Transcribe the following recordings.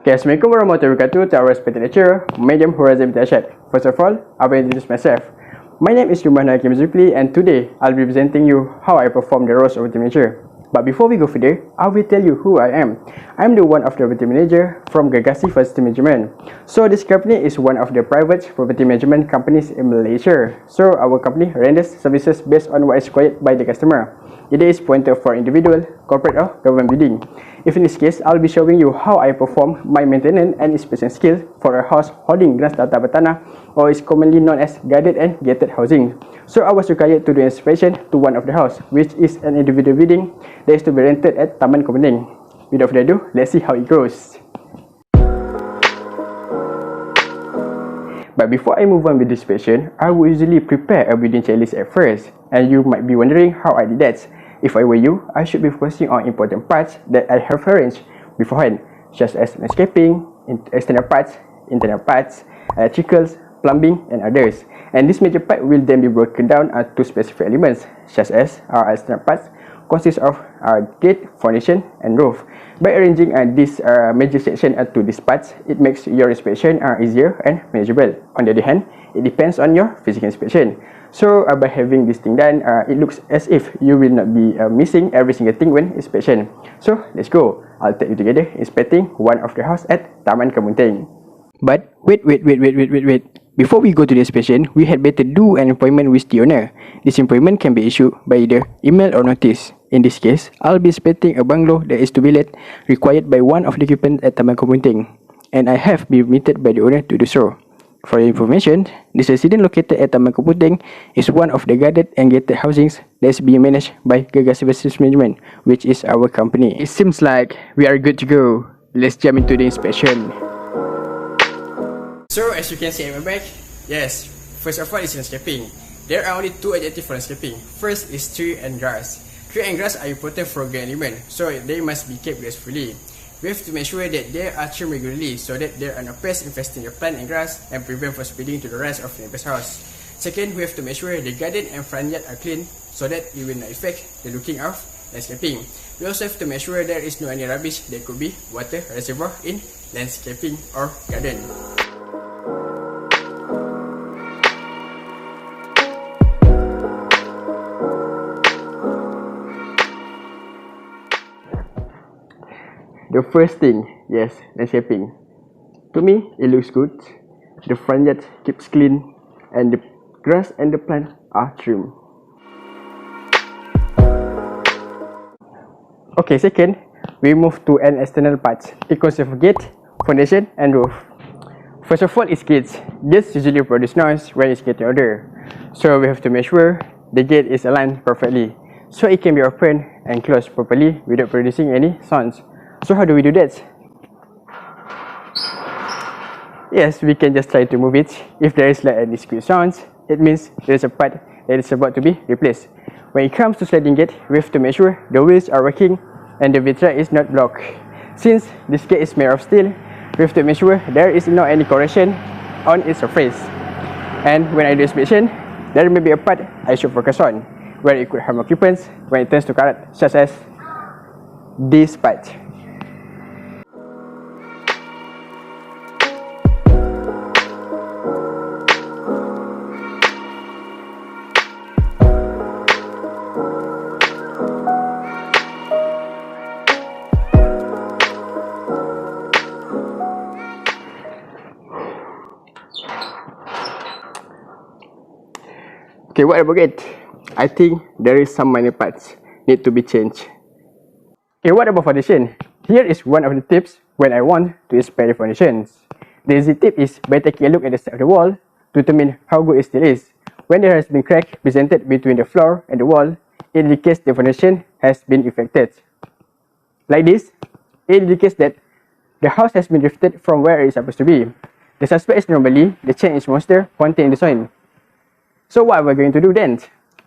Okay, Assalamualaikum warahmatullahi wabarakatuh to our respected lecturer, Madam Horazim Tashad. First of all, I will introduce myself. My name is Yuman Hakim Zukli, and today I'll be presenting you how I perform the roles of a team manager. But before we go further, I will tell you who I am. I'm the one of the property manager from Gagasi Facility Management. So this company is one of the private property management companies in Malaysia. So our company renders services based on what is required by the customer. It is pointed for individual, corporate or government building. If in this case, I'll be showing you how I perform my maintenance and inspection skills for a house holding ground data bertanah, or is commonly known as guarded and gated housing. So I was required to do inspection to one of the house, which is an individual building that is to be rented at Taman Kemuning. Without further ado, let's see how it goes. But before I move on with this inspection, I will usually prepare a building checklist at first, and you might be wondering how I did that. If I were you, I should be focusing on important parts that I have arranged beforehand, such as landscaping, external parts, internal parts, electricals, plumbing, and others. And this major part will then be broken down to specific elements, such as our external parts consists of gate, foundation, and roof. By arranging this major section to these parts, it makes your inspection easier and manageable. On the other hand, it depends on your physical inspection. So by having this thing done, it looks as if you will not be missing every single thing when inspection. So let's go. I'll take you together inspecting one of the house at Taman Kemuning. But wait. Before we go to the inspection, we had better do an appointment with the owner. This appointment can be issued by either email or notice. In this case, I'll be inspecting a bungalow that is to be let, required by one of the occupants at Taman Kemuning, and I have been permitted by the owner to do so. For your information, this residence located at Taman Kemuning is one of the guarded and gated housings that is being managed by Gagasi Facility Management, which is our company. It seems like we are good to go. Let's jump into the inspection. So as you can see at my back, yes, first of all is landscaping. There are only two adjectives for landscaping. First is tree and grass. Tree and grass are important for green element, so they must be kept gracefully. We have to make sure that they are trimmed regularly so that there are no pests infesting the plant and grass and prevent from spreading to the rest of the neighbor's house. Second, we have to make sure the garden and front yard are clean so that it will not affect the looking of landscaping. We also have to make sure there is no any rubbish that could be water reservoir in landscaping or garden. The first thing, yes, landscaping. To me, it looks good. The front yard keeps clean, and the grass and the plant are trimmed. Okay, second, we move to an external part. It consists of gate, foundation, and roof. First of all, is gates. Gates usually produce noise when it's getting older, so we have to make sure the gate is aligned perfectly, so it can be opened and closed properly without producing any sounds. So how do we do that? Yes, we can just try to move it. If there is like a discrete sounds, it means there is a part that is about to be replaced. When it comes to sliding gate, we have to make sure the wheels are working and the vitra is not blocked. Since this gate is made of steel, we have to make sure there is not any corrosion on its surface. And when I do inspection, there may be a part I should focus on, where it could harm occupants when it turns to karat, such as this part. Okay, what about it? I think there is some minor parts need to be changed. Okay, what about foundation? Here is one of the tips when I want to inspect the foundations. The easy tip is by taking a look at the side of the wall to determine how good it still is. When there has been crack presented between the floor and the wall, it indicates the foundation has been affected. Like this, it indicates that the house has been drifted from where it is supposed to be. The suspect is normally the change monster contained in the soil. So what are we going to do then?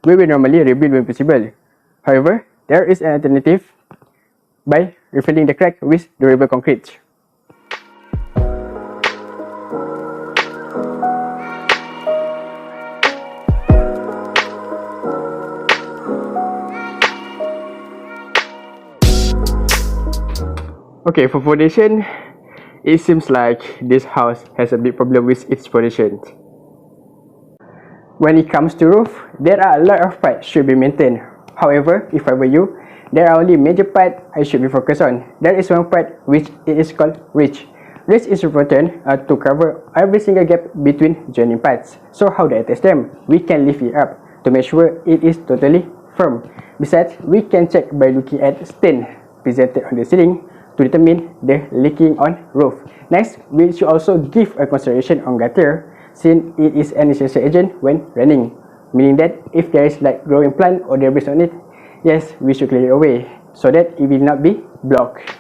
We will normally rebuild when possible. However, there is an alternative by refilling the crack with durable concrete. Okay, for foundation, It seems like this house has a big problem with its foundation. When it comes to roof, there are a lot of parts should be maintained. However, if I were you, there are only major parts I should be focused on. There is one part which it is called ridge. Ridge is important to cover every single gap between joining parts. So how do I test them? We can lift it up to make sure it is totally firm. Besides, we can check by looking at stain presented on the ceiling to determine the leaking on roof. Next, we should also give a consideration on gutter, since it is an essential agent when running, meaning that if there is like growing plant or debris on it, yes, we should clear it away so that it will not be blocked.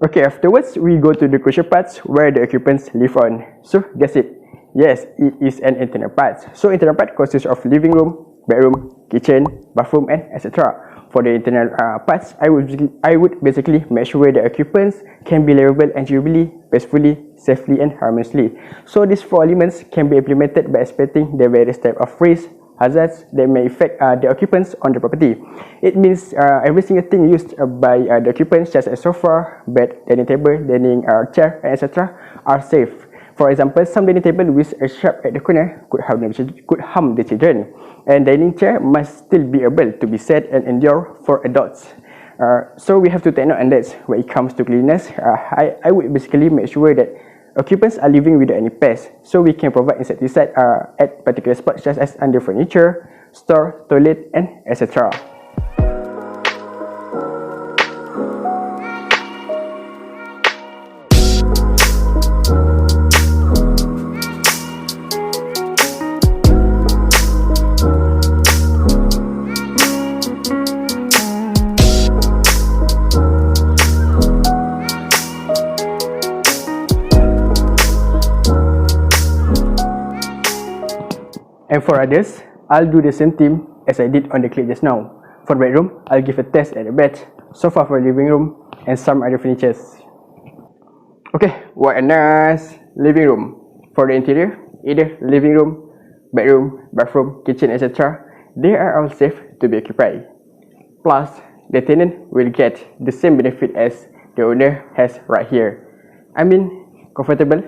Okay, afterwards, we go to the crucial parts where the occupants live on. So, that's it. Yes, it is an internal part. So, internal part consists of living room, bedroom, kitchen, bathroom, and etc. For the internal parts, I would basically make sure the occupants can be livable enjoyably, peacefully, safely, and harmoniously. So, these four elements can be implemented by expecting the various type of risks, hazards that may affect the occupants on the property. It means every single thing used by the occupants, such as sofa, bed, dining table, dining chair, etc., are safe. For example, some dining table with a sharp at the corner could harm the children, and dining chair must still be able to be set and endure for adults. So we have to take note on that. When it comes to cleanliness, I would basically make sure that occupants are living without any pests, so we can provide insecticide at particular spots such as under furniture, store, toilet, and etc. And for others, I'll do the same thing as I did on the clip just now. For bedroom, I'll give a test at the bed, sofa for the living room, and some other furnitures. Okay, what a nice living room. For the interior, either living room, bedroom, bathroom, kitchen, etc., they are all safe to be occupied. Plus, the tenant will get the same benefit as the owner has right here. I mean, comfortable.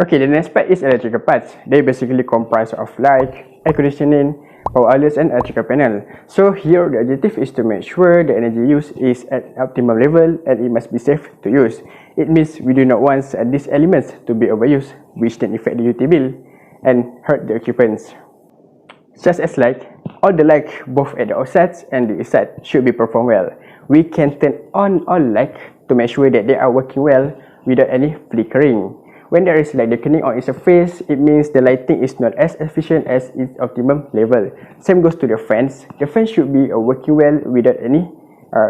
Okay, the next part is electrical parts. They basically comprise of light, air conditioning, power outlets, and electrical panel. So here the objective is to make sure the energy use is at optimum level and it must be safe to use. It means we do not want these elements to be overused, which then affect the utility bill and hurt the occupants. Just as like, all the light both at the outside and the inside should be performed well. We can turn on all light to make sure that they are working well without any flickering. When there is light darkening on its surface, it means the lighting is not as efficient as its optimum level. Same goes to the fans. The fan should be working well without any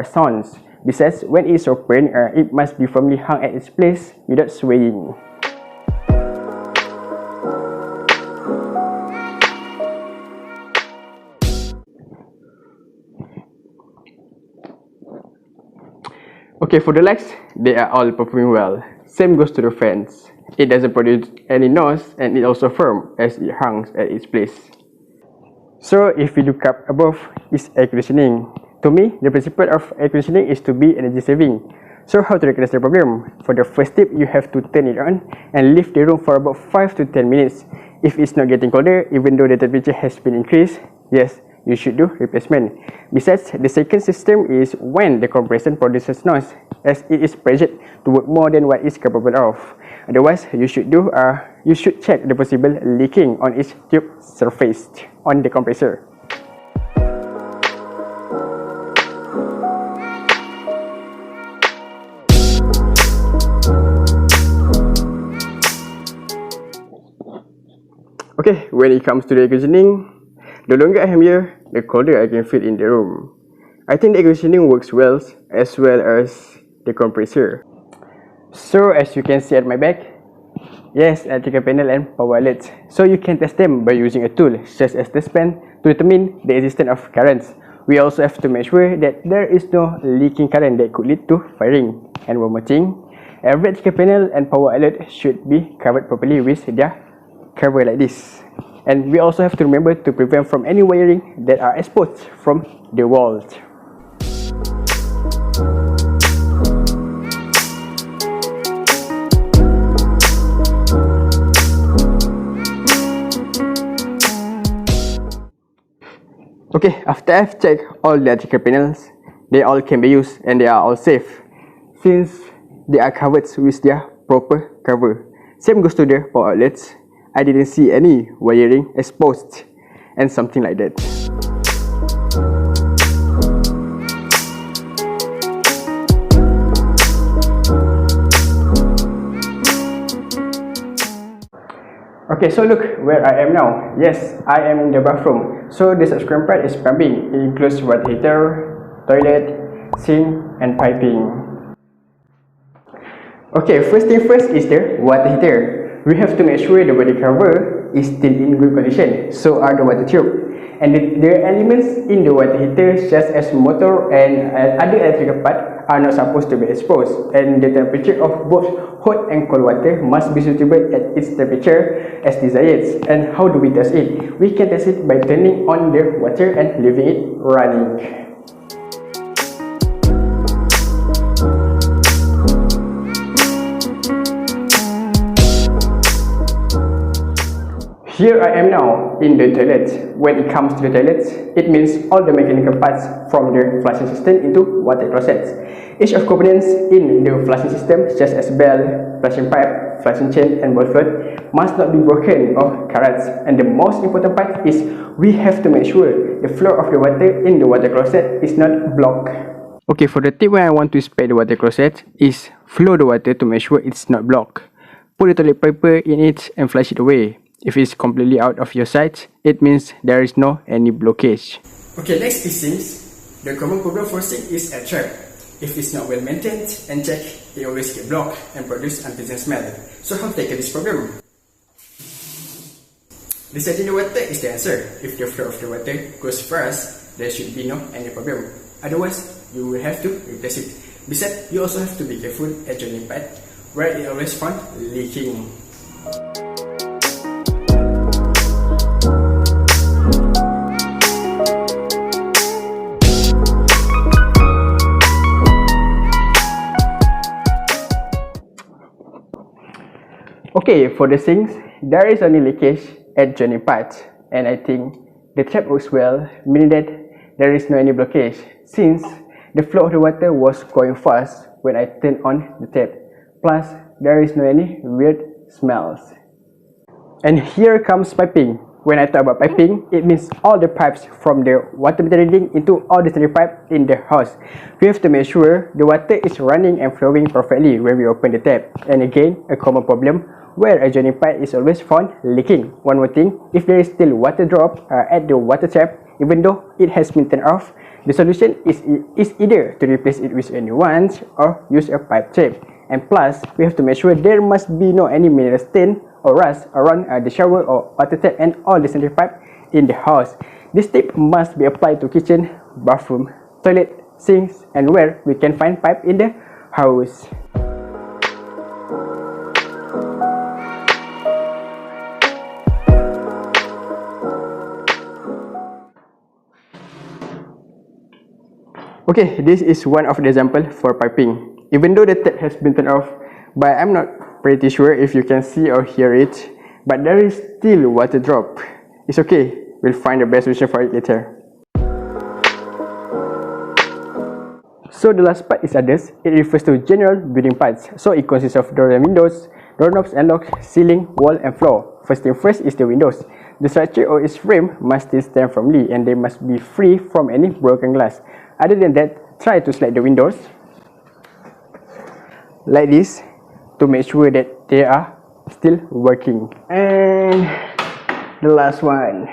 sounds. Besides, when it is open, it must be firmly hung at its place without swaying. Okay, for the lights, they are all performing well. Same goes to the fans. It doesn't produce any noise and it also firm as it hangs at its place. So if you look up above, is air conditioning. To me, the principle of air conditioning is to be energy saving. So how to recognize the problem? For the first step, you have to turn it on and leave the room for about 5 to 10 minutes. If it's not getting colder, even though the temperature has been increased, yes, you should do replacement. Besides, the second system is when the compressor produces noise, as it is pressured to work more than what it's capable of. Otherwise, you should check the possible leaking on its tube surface on the compressor. Okay, when it comes to the air conditioning, the longer I am here, the colder I can feel in the room. I think the air conditioning works well as the compressor. So as you can see at my back, yes, electrical panel and power outlets. So you can test them by using a tool such as test pen to determine the existence of currents. We also have to make sure that there is no leaking current that could lead to firing. And one more thing, every electrical panel and power outlet should be covered properly with their cover like this. And we also have to remember to prevent from any wiring that are exposed from the walls. Okay, after I've checked all the electrical panels, they all can be used and they are all safe since they are covered with their proper cover. Same goes to the power outlets. I didn't see any wiring exposed and something like that. Okay, so look where I am now. Yes, I am in the bathroom. So the subscription part is plumbing. It includes water heater, toilet, sink, and piping. Okay, first thing first is the water heater. We have to make sure the body cover is still in good condition. So are the water tube. And the elements in the water heater such as motor and other electrical parts are not supposed to be exposed, and the temperature of both hot and cold water must be suitable at its temperature as desired. And how do we test it? We can test it by turning on the water and leaving it running. Here I am now in the toilet. When it comes to the toilet, it means all the mechanical parts from the flushing system into water closets. Each of components in the flushing system, such as bell, flushing pipe, flushing chain, and ball float, must not be broken or corroded. And the most important part is we have to make sure the flow of the water in the water closet is not blocked. Okay, for the tip when I want to spray the water closet is flow the water to make sure it's not blocked. Put the toilet paper in it and flush it away. If it's completely out of your sight, it means there is no any blockage. Okay, next is sinks. The common problem for sink is air trap. If it's not well maintained and checked, it always get blocked and produce unpleasant smell. So how to tackle this problem? Deciding the water is the answer. If the flow of the water goes fast, there should be no any problem. Otherwise, you will have to replace it. Besides, you also have to be careful at joining part where it always found leaking. Okay, for the sinks, there is only leakage at joining parts, and I think the tap works well, meaning that there is no any blockage since the flow of the water was going fast when I turned on the tap. Plus, there is no any weird smells. And here comes piping. When I talk about piping, it means all the pipes from the water meter reading into all the sanitary pipe in the house. We have to make sure the water is running and flowing perfectly when we open the tap. And again, a common problem where a joining pipe is always found leaking. One more thing, if there is still water drop at the water tap, even though it has been turned off, the solution is either to replace it with a new one or use a pipe tape. And plus, we have to make sure there must be no any mineral stain or rust around the shower or water tap and all the sanitary pipe in the house. This tip must be applied to kitchen, bathroom, toilet, sinks, and where we can find pipe in the house. Okay, this is one of the example for piping. Even though the tap has been turned off, but I'm not pretty sure if you can see or hear it, but there is still water drop. It's okay, we'll find the best solution for it later. So the last part is others. It refers to general building parts. So it consists of doors and windows, doorknobs and locks, ceiling, wall and floor. First thing first is the windows. The structure or its frame must still stand firmly and they must be free from any broken glass. Other than that, try to slide the windows like this to make sure that they are still working. And the last one.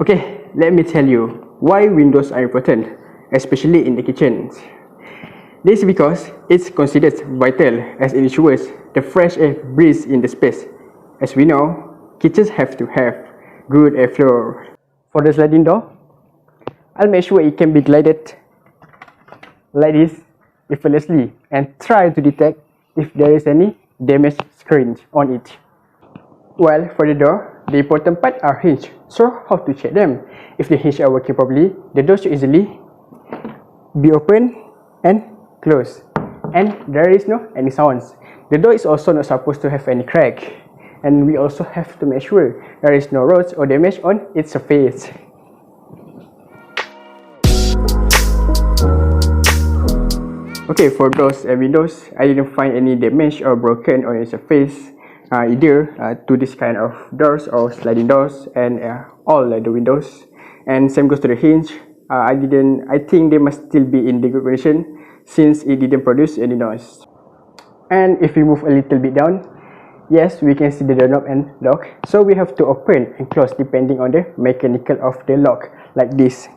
Okay, let me tell you why windows are important, especially in the kitchen. This is because it's considered vital as it ensures the fresh air breathes in the space. As we know, kitchens have to have good airflow. For the sliding door, I'll make sure it can be glided like this effortlessly and try to detect if there is any damaged screen on it. Well, for the door, the important part are hinges. So how to check them? If the hinges are working properly, the door should easily be open and closed, and there is no any sounds. The door is also not supposed to have any crack, and we also have to make sure there is no roads or damage on its surface. Okay, for doors and windows, I didn't find any damage or broken on its surface either to this kind of doors or sliding doors, and all the windows. And same goes to the hinge. I think they must still be in the good condition since it didn't produce any noise. And if we move a little bit down, yes, we can see the doorknob and lock. So we have to open and close depending on the mechanical of the lock, like this.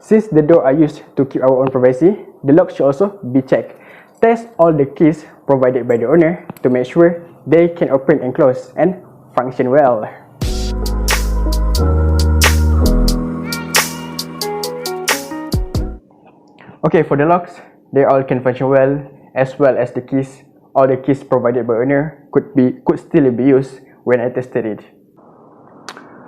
Since the door are used to keep our own privacy, the lock should also be checked. Test all the keys provided by the owner to make sure they can open and close and function well. Okay, for the locks, they all can function well as the keys. All the keys provided by owner could still be used when I tested it.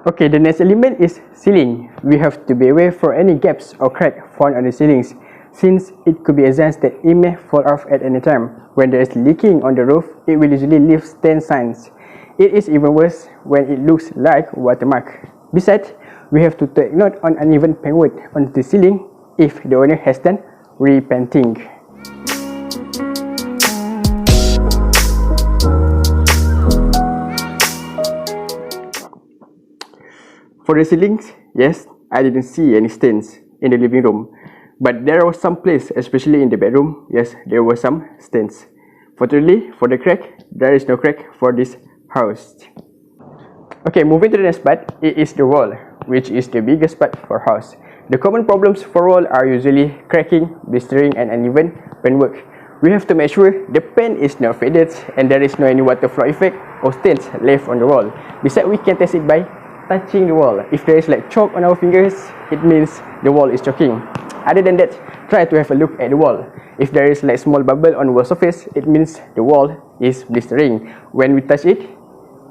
Okay, the next element is ceiling. We have to be aware for any gaps or cracks found on the ceilings, since it could be a chance that it may fall off at any time. When there is leaking on the roof, it will usually leave stain signs. It is even worse when it looks like watermark. Besides, we have to take note on uneven paintwork on the ceiling if the owner has done repainting. For the ceilings, yes, I didn't see any stains in the living room, but there was some place, especially in the bedroom, yes, there were some stains. Fortunately, for the crack, there is no crack for this house. Okay, moving to the next part, it is the wall, which is the biggest part for house. The common problems for wall are usually cracking, blistering, and uneven paintwork. We have to make sure the paint is not faded and there is no any water flow effect or stains left on the wall. Besides, we can test it by touching the wall. If there is like chalk on our fingers, it means the wall is choking. Other than that, try to have a look at the wall. If there is like small bubble on the wall surface, it means the wall is blistering. When we touch it,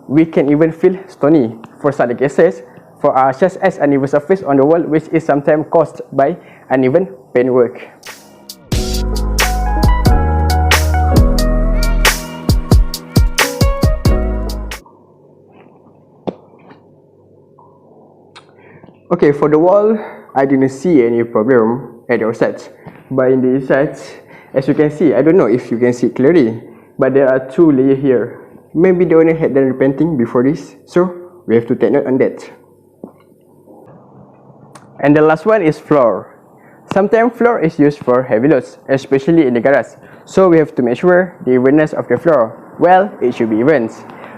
we can even feel stony. For such cases, for such as uneven surface on the wall, which is sometimes caused by uneven paintwork. Okay, for the wall, I didn't see any problem at the outside, but in the inside, as you can see, I don't know if you can see clearly, but there are two layers here. Maybe the owner had done repainting before this, so we have to take note on that. And the last one is floor. Sometimes floor is used for heavy loads, especially in the garage, so we have to make sure the evenness of the floor. Well, it should be even.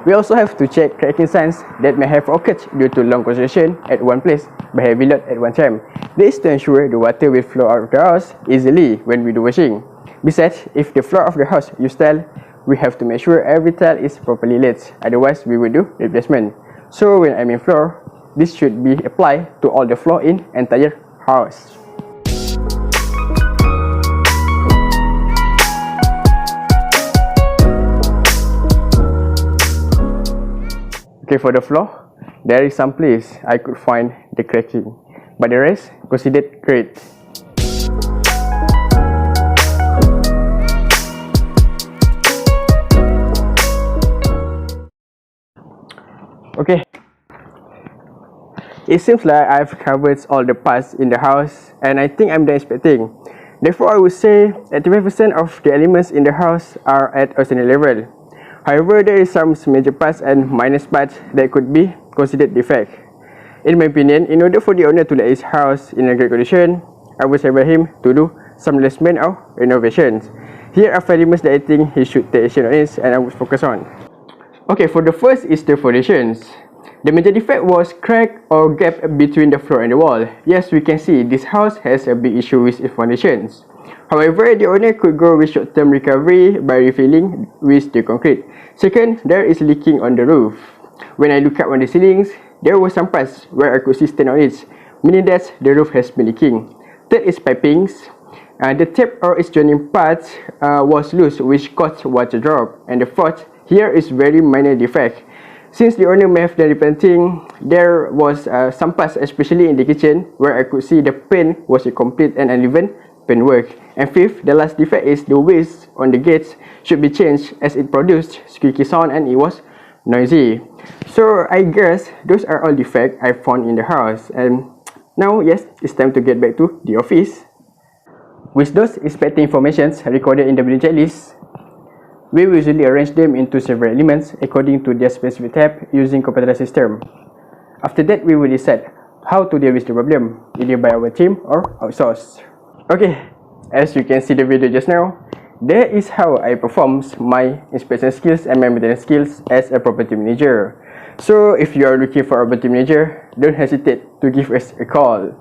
We also have to check cracking signs that may have occurred due to long construction at one place by heavy load at one time. This to ensure the water will flow out of the house easily when we do washing. Besides, if the floor of the house use tile, we have to make sure every tile is properly laid, otherwise we will do replacement. So when I mean floor, this should be applied to all the floor in entire house. Okay, for the floor, there is some place I could find the cracking, but the rest considered great. Okay, it seems like I've covered all the parts in the house, and I think I'm done inspecting. Therefore, I would say 85% of the elements in the house are at outstanding level. However, there is some major parts and minor parts that could be considered defect. In my opinion, in order for the owner to let his house in a great condition, I would advise him to do some replacement or renovations. Here are 5 elements that I think he should take action on it and I would focus on. Okay, for the first is the foundations. The major defect was crack or gap between the floor and the wall. Yes, we can see this house has a big issue with its foundations. However, the owner could go with short-term recovery by refilling with the concrete. Second, there is leaking on the roof. When I look up on the ceilings, there were some parts where I could see stain on it, meaning that the roof has been leaking. Third is pipings. The tape or its joining part was loose, which caused water drop. And the fourth, here is very minor defect. Since the owner may have done repainting, there was some parts, especially in the kitchen, where I could see the paint was incomplete and uneven paintwork. And fifth, the last defect is the wheels on the gates should be changed as it produced squeaky sound and it was noisy. So I guess those are all defects I found in the house. And now, yes, it's time to get back to the office. With those expected informations recorded in the building checklist, we will usually arrange them into several elements according to their specific type using computerized system. After that, we will decide how to deal with the problem, either by our team or outsource. Okay, as you can see the video just now, that is how I perform my inspection skills and my maintenance skills as a property manager. So if you are looking for a property manager, don't hesitate to give us a call.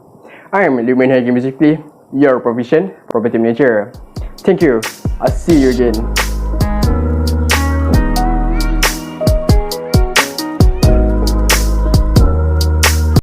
I am Lumen Hagi, basically your proficient property manager. Thank you. I'll see you again.